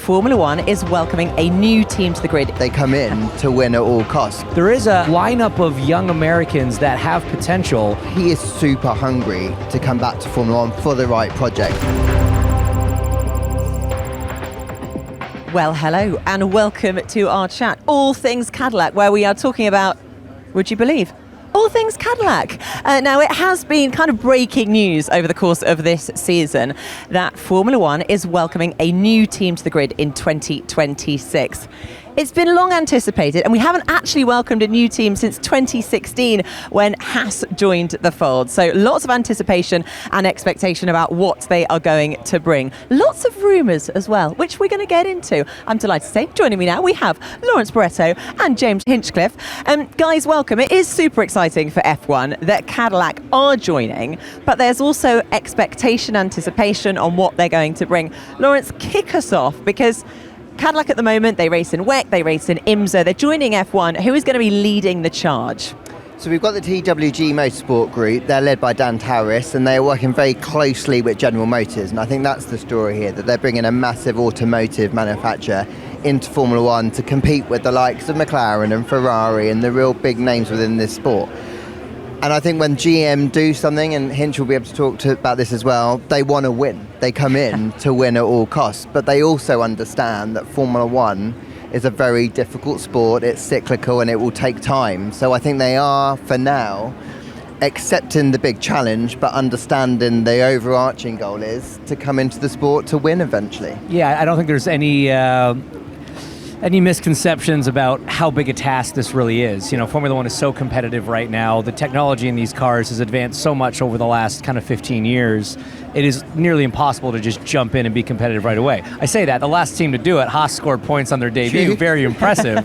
Formula One is welcoming a new team to the grid. They come in to win at all costs. There is a lineup of young Americans that have potential. He is super hungry to come back to Formula One for the right project. Well, hello and welcome to our chat, All Things Cadillac, where we are talking about, would you believe, all things Cadillac. Now, it has been kind of breaking news over the course of this season that Formula One is welcoming a new team to the grid in 2026. It's been long anticipated, and we haven't actually welcomed a new team since 2016 when Haas joined the fold. So lots of anticipation and expectation about what they are going to bring. Lots of rumours as well, which we're going to get into. I'm delighted to say, joining me now, we have Lawrence Barretto and James Hinchcliffe. Guys, welcome. It is super exciting for F1 that Cadillac are joining, but there's also expectation, anticipation on what they're going to bring. Lawrence, kick us off, because Cadillac at the moment, they race in WEC, they race in IMSA, they're joining F1. Who is going to be leading the charge? So we've got the TWG Motorsport Group. They're led by Dan Towris, and they're working very closely with General Motors. And I think that's the story here, that they're bringing a massive automotive manufacturer into Formula One to compete with the likes of McLaren and Ferrari and the real big names within this sport. And I think when GM do something, and Hinch will be able to talk about this as well, they want to win. They come in to win at all costs, but they also understand that Formula One is a very difficult sport, it's cyclical, and it will take time. So I think they are, for now, accepting the big challenge, but understanding the overarching goal is to come into the sport to win eventually. Yeah, I don't think there's any misconceptions about how big a task this really is. You know, Formula One is so competitive right now. The technology in these cars has advanced so much over the last kind of 15 years. It is nearly impossible to just jump in and be competitive right away. I say that, the last team to do it, Haas scored points on their debut, very impressive.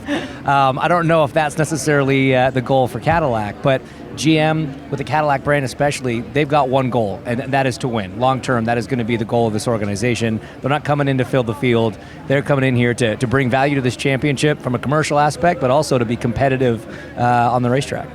I don't know if that's necessarily the goal for Cadillac, but GM, with the Cadillac brand especially, they've got one goal, and that is to win. Long term, that is going to be the goal of this organization. They're not coming in to fill the field. They're coming in here to bring value to this championship from a commercial aspect, but also to be competitive on the racetrack.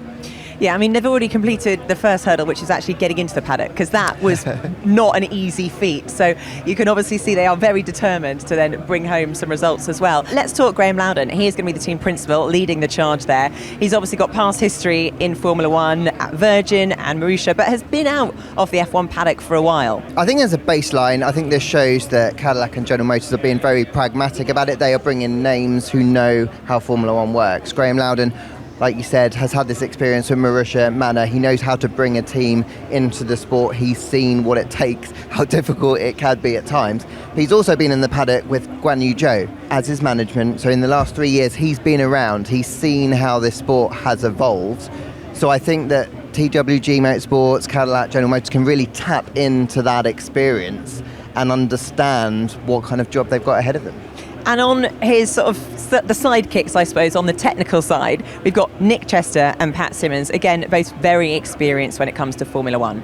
Yeah, I mean, they've already completed the first hurdle, which is actually getting into the paddock, because that was not an easy feat. So you can obviously see they are very determined to then bring home some results as well. Let's talk Graham Loudon. He is going to be the team principal, leading the charge there. He's obviously got past history in Formula One at Virgin and Marussia, but has been out of the F1 paddock for a while. I think as a baseline, I think this shows that Cadillac and General Motors are being very pragmatic about it. They are bringing names who know how Formula One works. Graham Loudon, like you said, has had this experience with Marussia Manor. He knows how to bring a team into the sport. He's seen what it takes, how difficult it can be at times. He's also been in the paddock with Guan Yu Zhou as his management. So in the last 3 years, he's been around. He's seen how this sport has evolved. So I think that TWG Motorsports, Cadillac, General Motors can really tap into that experience and understand what kind of job they've got ahead of them. And on his sort of the sidekicks, I suppose, on the technical side, we've got Nick Chester and Pat Simmons, again, both very experienced when it comes to Formula One.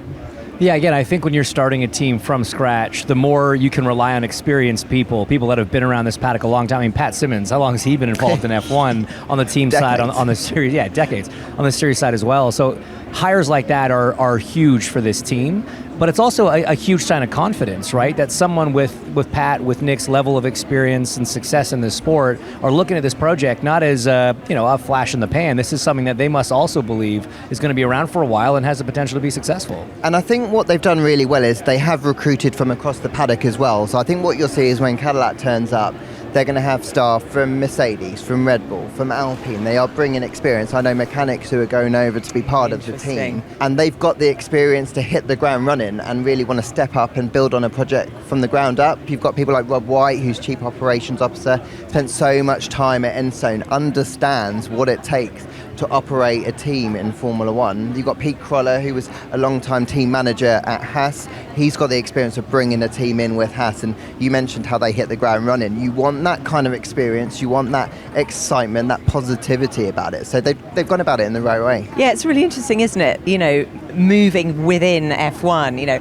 Yeah, again, I think when you're starting a team from scratch, the more you can rely on experienced people that have been around this paddock a long time. I mean, Pat Simmons, how long has he been involved in F1 on the team side, on the series? Yeah, decades, on the series side as well. So hires like that are huge for this team. But it's also a huge sign of confidence, right? That someone with Pat, with Nick's level of experience and success in this sport are looking at this project not as a flash in the pan. This is something that they must also believe is going to be around for a while and has the potential to be successful. And I think what they've done really well is they have recruited from across the paddock as well. So I think what you'll see is when Cadillac turns up, they're going to have staff from Mercedes, from Red Bull, from Alpine. They are bringing experience. I know mechanics who are going over to be part of the team. And they've got the experience to hit the ground running and really want to step up and build on a project from the ground up. You've got people like Rob White, who's Chief Operations Officer, spent so much time at Endzone, understands what it takes to operate a team in Formula One. You've got Pete Kroller, who was a long-time team manager at Haas. He's got the experience of bringing a team in with Haas, and you mentioned how they hit the ground running. You want that kind of experience, you want that excitement, that positivity about it. So they've gone about it in the right way. Yeah, it's really interesting, isn't it? You know, moving within F1, you know,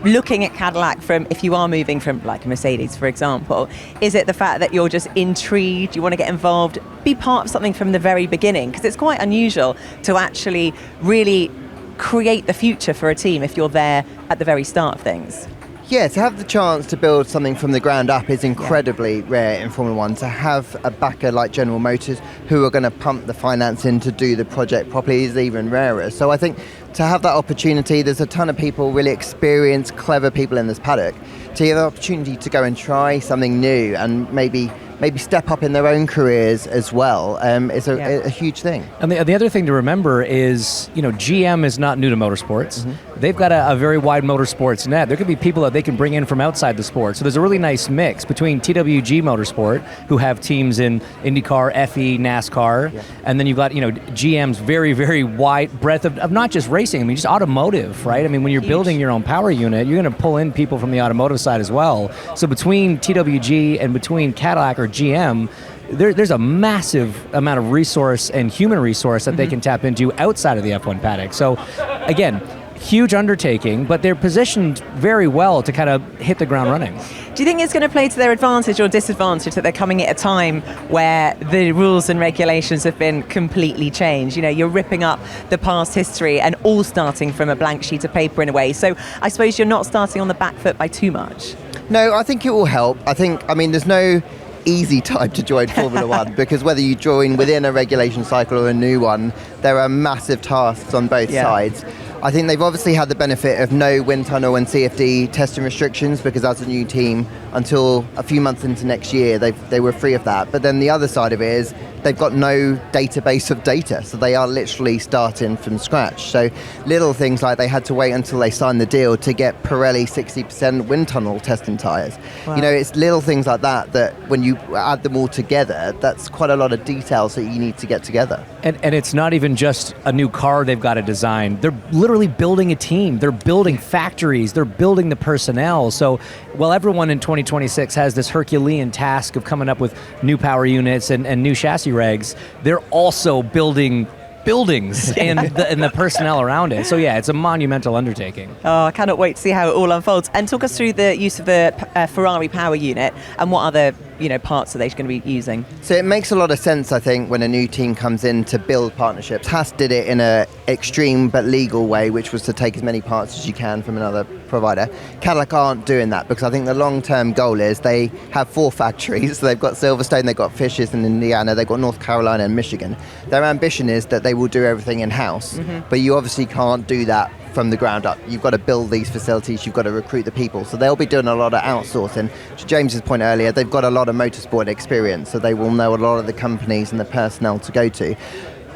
looking at Cadillac from, if you are moving from like a Mercedes, for example, is it the fact that you're just intrigued, you want to get involved, be part of something from the very beginning? Because it's quite unusual to actually really create the future for a team if you're there at the very start of things. Yeah, to have the chance to build something from the ground up is incredibly rare in Formula One. To have a backer like General Motors who are going to pump the finance in to do the project properly is even rarer. So I think to have that opportunity, there's a ton of people, really experienced, clever people in this paddock, to have the opportunity to go and try something new and maybe step up in their own careers as well is a huge thing. And the other thing to remember is, GM is not new to motorsports. Mm-hmm. They've got a very wide motorsports net. There could be people that they can bring in from outside the sport. So there's a really nice mix between TWG Motorsport, who have teams in IndyCar, FE, NASCAR, and then you've got, GM's very, very wide breadth of not just racing, just automotive, right? When you're building your own power unit, you're going to pull in people from the automotive side as well. So between TWG and between Cadillac or GM, there's a massive amount of resource and human resource that they can tap into outside of the F1 paddock. So again, huge undertaking, but they're positioned very well to kind of hit the ground running. Do you think it's going to play to their advantage or disadvantage that they're coming at a time where the rules and regulations have been completely changed? You're ripping up the past history and all starting from a blank sheet of paper in a way. So I suppose you're not starting on the back foot by too much. No, I think it will help. There's no easy time to join Formula One because whether you join within a regulation cycle or a new one, there are massive tasks on both sides. I think they've obviously had the benefit of no wind tunnel and CFD testing restrictions because as a new team, until a few months into next year, they were free of that. But then the other side of it is they've got no database of data, so they are literally starting from scratch. So little things like they had to wait until they signed the deal to get Pirelli 60% wind tunnel testing tyres. Wow. It's little things like that when you add them all together, that's quite a lot of details that you need to get together. And it's not even just a new car they've got to design. They're literally building a team. They're building factories. They're building the personnel. So while everyone in 2026 has this Herculean task of coming up with new power units and new chassis regs, they're also building buildings and the personnel around it. So it's a monumental undertaking. Oh, I cannot wait to see how it all unfolds. And talk us through the use of the Ferrari power unit and what other parts are they going to be using? So it makes a lot of sense, I think, when a new team comes in to build partnerships. Haas did it in an extreme but legal way, which was to take as many parts as you can from another provider. Cadillac aren't doing that because I think the long-term goal is they have 4 factories. So they've got Silverstone, they've got Fishers in Indiana, they've got North Carolina and Michigan. Their ambition is that they will do everything in-house, but you obviously can't do that from the ground up. You've got to build these facilities, you've got to recruit the people. So they'll be doing a lot of outsourcing. To James's point earlier, they've got a lot of motorsport experience, so they will know a lot of the companies and the personnel to go to.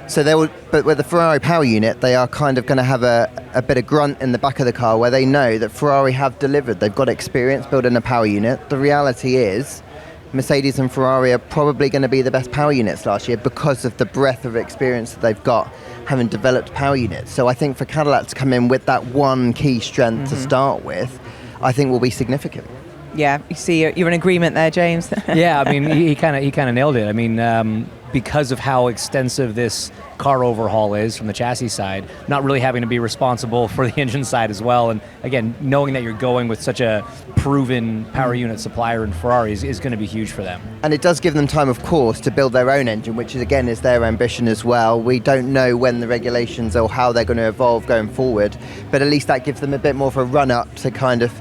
So but with the Ferrari power unit, they are kind of going to have a bit of grunt in the back of the car where they know that Ferrari have delivered. They've got experience building a power unit. The reality is Mercedes and Ferrari are probably going to be the best power units last year because of the breadth of experience that they've got having developed power units. So I think for Cadillac to come in with that one key strength to start with, I think will be significant. Yeah, you see, you're in agreement there, James. Yeah, he kind of nailed it. Because of how extensive this car overhaul is from the chassis side, not really having to be responsible for the engine side as well. And again, knowing that you're going with such a proven power unit supplier in Ferrari is going to be huge for them. And it does give them time, of course, to build their own engine, which is their ambition as well. We don't know when the regulations or how they're going to evolve going forward, but at least that gives them a bit more of a run-up to kind of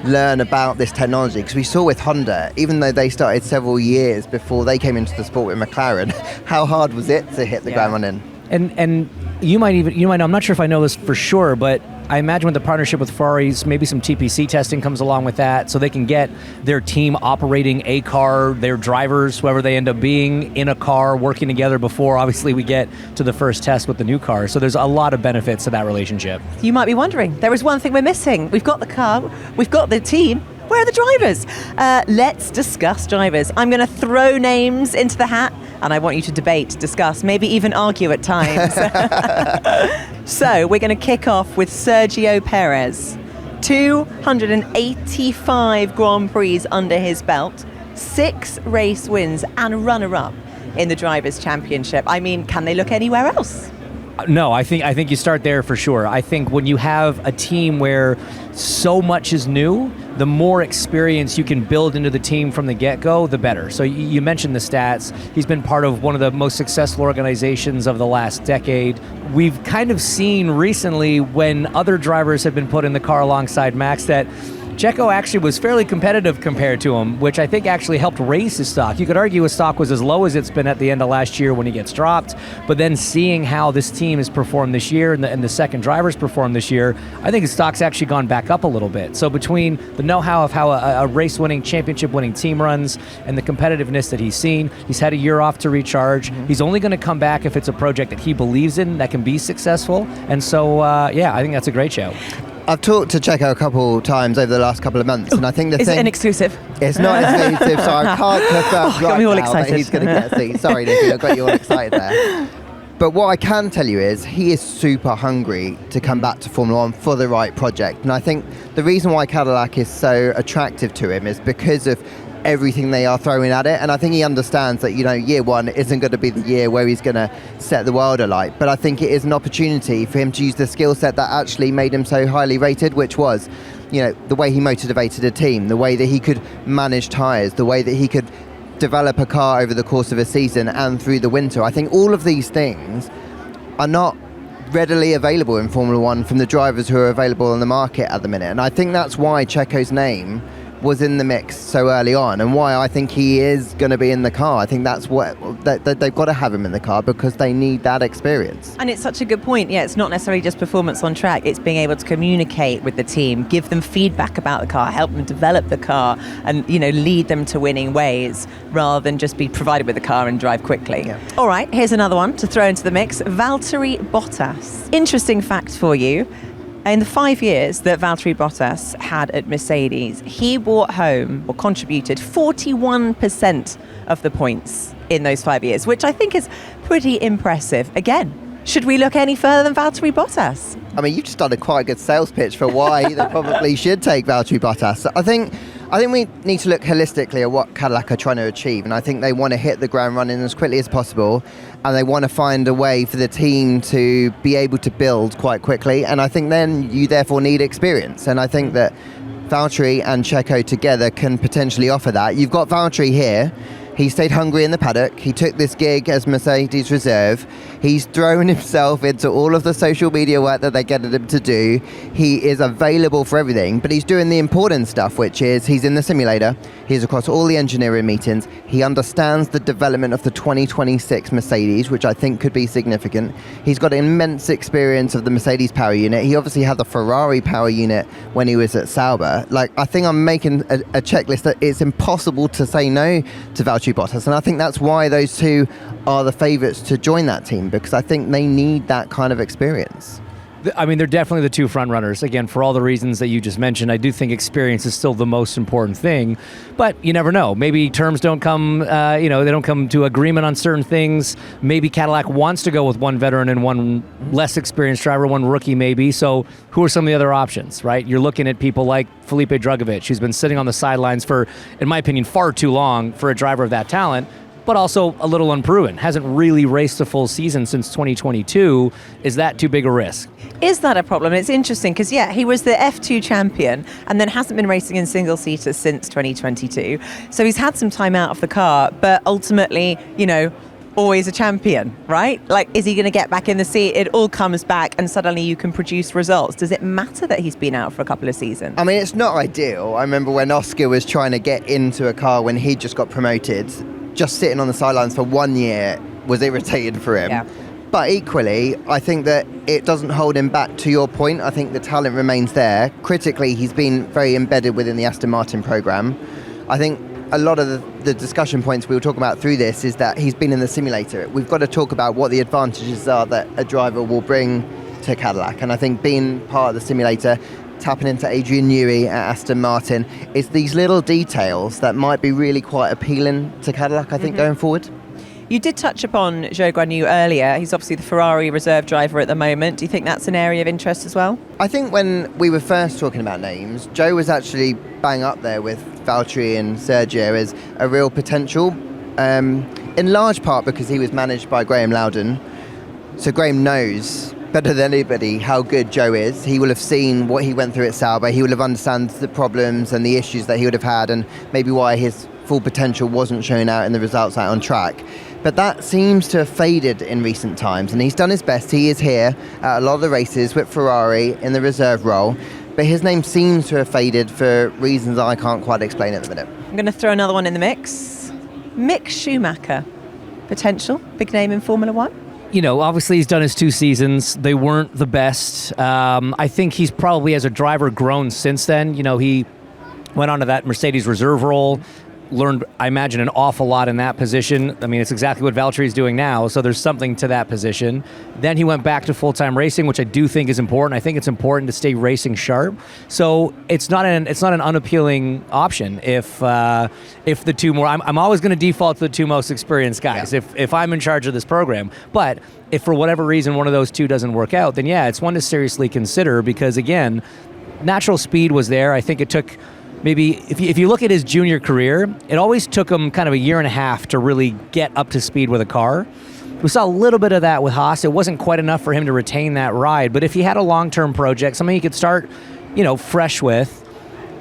learn about this technology, because we saw with Honda, even though they started several years before they came into the sport with McLaren, how hard was it to hit the ground running? And you might know, I'm not sure if I know this for sure, but I imagine with the partnership with Ferraris, maybe some TPC testing comes along with that, so they can get their team operating a car, their drivers, whoever they end up being, in a car, working together before, obviously, we get to the first test with the new car. So there's a lot of benefits to that relationship. You might be wondering, there is one thing we're missing. We've got the car, we've got the team. Where are the drivers? Let's discuss drivers. I'm going to throw names into the hat, and I want you to debate, discuss, maybe even argue at times. So we're going to kick off with Sergio Perez. 285 Grand Prix under his belt, 6 race wins and runner-up in the Drivers' Championship. Can they look anywhere else? No, I think you start there for sure. I think when you have a team where so much is new, the more experience you can build into the team from the get-go, the better. So you mentioned the stats. He's been part of one of the most successful organizations of the last decade. We've kind of seen recently when other drivers have been put in the car alongside Max that Checo actually was fairly competitive compared to him, which I think actually helped raise his stock. You could argue his stock was as low as it's been at the end of last year when he gets dropped, but then seeing how this team has performed this year and the second drivers performed this year, I think his stock's actually gone back up a little bit. So between the know-how of how a race-winning, championship-winning team runs and the competitiveness that he's seen, he's had a year off to recharge. He's only going to come back if it's a project that he believes in that can be successful. And so, yeah, I think that's a great show. I've talked to Checo a couple times over the last couple of months, and I think Is it an exclusive? It's not exclusive, so I can't confirm got me all now excited. that he's going to get a seat. Sorry, Nicki, I got you all excited there. But what I can tell you is he is super hungry to come back to Formula One for the right project. And I think the reason why Cadillac is so attractive to him is because of everything they are throwing at it. And I think he understands that, year one isn't going to be the year where he's going to set the world alight. But I think it is an opportunity for him to use the skill set that actually made him so highly rated, which was, the way he motivated a team, the way that he could manage tyres, the way that he could develop a car over the course of a season and through the winter. I think all of these things are not readily available in Formula One from the drivers who are available on the market at the minute. And I think that's why Checo's name was in the mix so early on, and why I think he is going to be in the car. I think that's what they've got to have him in the car, because they need that experience. And it's such a good point. Yeah, it's not necessarily just performance on track. It's being able to communicate with the team, give them feedback about the car, help them develop the car, and lead them to winning ways, rather than just be provided with the car and drive quickly. Yeah. All right, here's another one to throw into the mix. Valtteri Bottas. Interesting fact for you. In the 5 years that Valtteri Bottas had at Mercedes, he brought home or contributed 41% of the points in those 5 years, which I think is pretty impressive. Again, should we look any further than Valtteri Bottas? I mean, you've just done a quite good sales pitch for why they probably should take Valtteri Bottas. I think we need to look holistically at what Cadillac are trying to achieve, and I think they want to hit the ground running as quickly as possible, and they want to find a way for the team to be able to build quite quickly, and I think then you therefore need experience, and I think that Valtteri and Checo together can potentially offer that. You've got Valtteri here. He stayed hungry in the paddock. He took this gig as Mercedes reserve. He's thrown himself into all of the social media work that they get him to do. He is available for everything, but he's doing the important stuff, which is he's in the simulator. He's across all the engineering meetings. He understands the development of the 2026 Mercedes, which I think could be significant. He's got immense experience of the Mercedes power unit. He obviously had the Ferrari power unit when he was at Sauber. I think I'm making a checklist that it's impossible to say no to Valtteri Bottas, and I think that's why those two are the favourites to join that team, because I think they need that kind of experience. I mean, they're definitely the two front runners. Again, for all the reasons that you just mentioned, I do think experience is still the most important thing. But you never know. Maybe terms don't come, they don't come to agreement on certain things. Maybe Cadillac wants to go with one veteran and one less experienced driver, one rookie maybe. So who are some of the other options, right? You're looking at people like Felipe Drugovich, who's been sitting on the sidelines for, in my opinion, far too long for a driver of that talent, but also a little unproven. Hasn't really raced a full season since 2022. Is that too big a risk? Is that a problem? It's interesting because, he was the F2 champion and then hasn't been racing in single-seaters since 2022. So he's had some time out of the car, but ultimately, always a champion, right? Is he going to get back in the seat? It all comes back and suddenly you can produce results. Does it matter that he's been out for a couple of seasons? I mean, it's not ideal. I remember when Oscar was trying to get into a car when he just got promoted, just sitting on the sidelines for 1 year was irritating for him. Yeah. But equally, I think that it doesn't hold him back. To your point, I think the talent remains there. Critically, he's been very embedded within the Aston Martin program. I think a lot of the discussion points we were talking about through this is that he's been in the simulator. We've got to talk about what the advantages are that a driver will bring to Cadillac. And I think being part of the simulator, tapping into Adrian Newey at Aston Martin, it's these little details that might be really quite appealing to Cadillac, I think, going forward. You did touch upon Zhou Guanyu earlier. He's obviously the Ferrari reserve driver at the moment. Do you think that's an area of interest as well? I think when we were first talking about names, Joe was actually bang up there with Valtteri and Sergio as a real potential, in large part because he was managed by Graham Loudon. So Graham knows better than anybody how good Joe is. He will have seen what he went through at Sauber. He will have understood the problems and the issues that he would have had, and maybe why his full potential wasn't shown out in the results out on track. But that seems to have faded in recent times, and he's done his best. He is here at a lot of the races with Ferrari in the reserve role, but his name seems to have faded for reasons I can't quite explain at the minute. I'm going to throw another one in the mix. Mick Schumacher, potential big name in Formula One. You know, obviously he's done his 2 seasons. They weren't the best. I think he's probably, as a driver, grown since then. You know, he went on to that Mercedes reserve role, learned, I imagine, an awful lot in that position. I mean, it's exactly what Valtteri's doing now, so there's something to that position. Then he went back to full-time racing, which I do think is important. I think it's important to stay racing sharp. So it's not an unappealing option if the two more. I'm always going to default to the 2 most experienced guys if I'm in charge of this program. But if for whatever reason one of those 2 doesn't work out, then yeah, it's one to seriously consider, because again, natural speed was there. I think it took. Maybe if you look at his junior career, it always took him kind of a year and a half to really get up to speed with a car. We saw a little bit of that with Haas. It wasn't quite enough for him to retain that ride. But if he had a long-term project, something he could start, fresh with,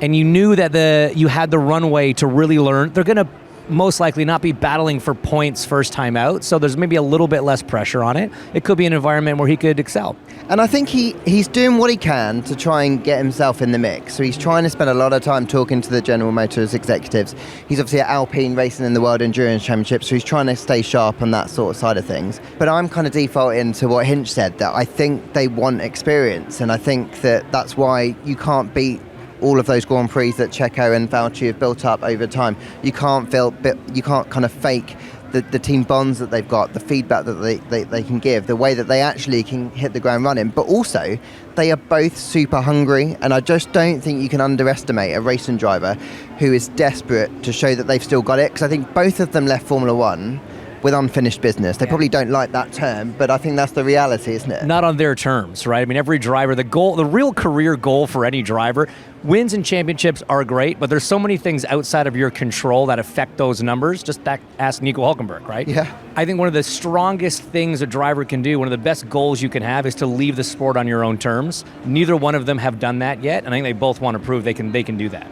and you knew that you had the runway to really learn, they're going to most likely not be battling for points first time out. So there's maybe a little bit less pressure on it. It could be an environment where he could excel. And I think he's doing what he can to try and get himself in the mix. So he's trying to spend a lot of time talking to the General Motors executives. He's obviously at Alpine racing in the World Endurance Championship, so he's trying to stay sharp on that sort of side of things. But I'm kind of defaulting to what Hinch said, that I think they want experience, and I think that's why you can't beat all of those Grand Prix that Checo and Valtteri have built up over time. You can't kind of fake the team bonds that they've got, the feedback that they can give, the way that they actually can hit the ground running. But also, they are both super hungry, and I just don't think you can underestimate a racing driver who is desperate to show that they've still got it, because I think both of them left Formula One with unfinished business. They probably don't like that term, but I think that's the reality, isn't it? Not on their the right? I mean, every driver, the real career goal for any driver, wins and championships are great, but there's so many things outside of your control that affect those numbers. Just ask Nico Hülkenberg, right? Yeah. I think one of the strongest things a driver can do, one of the best goals you can have, is to leave the sport on your own terms. Neither one of them have done that yet, and I think they both want to prove they can do that.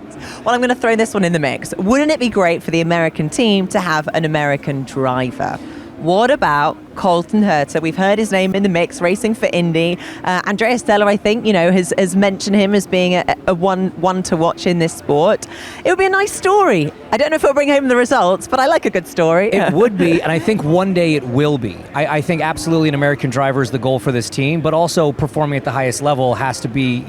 Well, I'm going to throw this one in the mix. Wouldn't it be great for the American team to have an American driver? What about Colton Herta? We've heard his name in the mix, racing for Indy. Andrea Stella, I think, has mentioned him as being a one to watch in this sport. It would be a nice story. I don't know if it'll bring home the results, but I like a good story. It would be, and I think one day it will be. I think absolutely an American driver is the goal for this team, but also performing at the highest level has to be,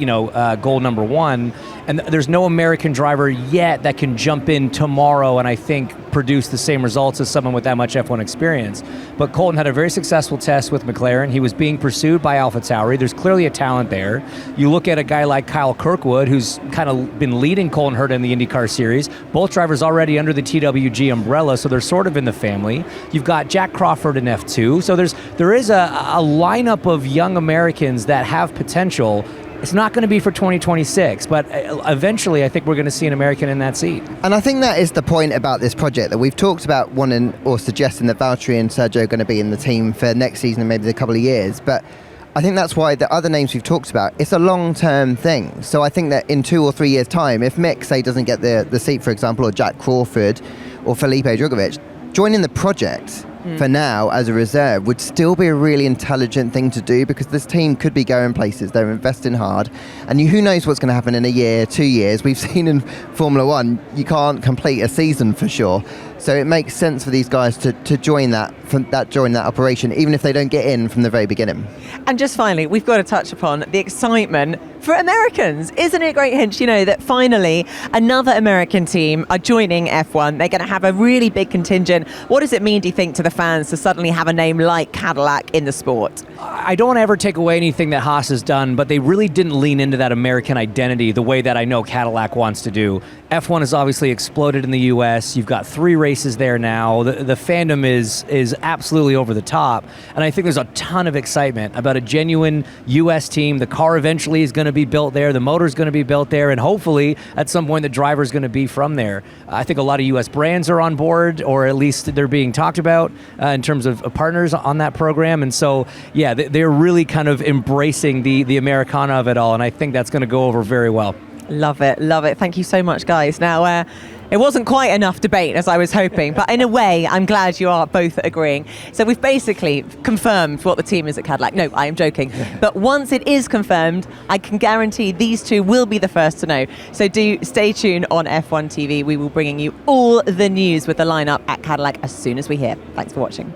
goal number one. And there's no American driver yet that can jump in tomorrow and I think produce the same results as someone with that much F1 experience. But Colton had a very successful test with McLaren. He was being pursued by AlphaTauri. There's clearly a talent there. You look at a guy like Kyle Kirkwood, who's kind of been leading Colton Herta in the IndyCar series. Both drivers already under the TWG umbrella, so they're sort of in the family. You've got Jack Crawford in F2. So there is a lineup of young Americans that have potential. It's not going to be for 2026, but eventually I think we're going to see an American in that seat. And I think that is the point about this project, that we've talked about wanting or suggesting that Valtteri and Sergio are going to be in the team for next season and maybe a couple of years. But I think that's why the other names we've talked about, it's a long-term thing. So I think that in 2 or 3 years' time, if Mick, say, doesn't get the seat, for example, or Jack Crawford or Felipe Drugovich, joining the project for now as a reserve would still be a really intelligent thing to do, because this team could be going places. They're investing hard, and who knows what's going to happen in a year, 2 years. We've seen in Formula One, you can't complete a season for sure. So it makes sense for these guys to join that operation, even if they don't get in from the very beginning. And just finally, we've got to touch upon the excitement for Americans. Isn't it great, Hinch, that finally another American team are joining F1. They're going to have a really big contingent. What does it mean, do you think, to the fans to suddenly have a name like Cadillac in the sport? I don't ever take away anything that Haas has done, but they really didn't lean into that American identity the way that I know Cadillac wants to do. F1 has obviously exploded in the US. You've got 3 races there now. The fandom is absolutely over the top. And I think there's a ton of excitement about a genuine US team. The car eventually is going to be built there. The motor's going to be built there. And hopefully, at some point, the driver's going to be from there. I think a lot of US brands are on board, or at least they're being talked about in terms of partners on that program. And so, yeah, they're really kind of embracing the Americana of it all. And I think that's going to go over very well. Love it. Love it. Thank you so much, guys. Now, It wasn't quite enough debate as I was hoping, but in a way, I'm glad you are both agreeing. So we've basically confirmed what the team is at Cadillac. No, I am joking. But once it is confirmed, I can guarantee these two will be the first to know. So do stay tuned on F1 TV. We will be bringing you all the news with the lineup at Cadillac as soon as we hear. Thanks for watching.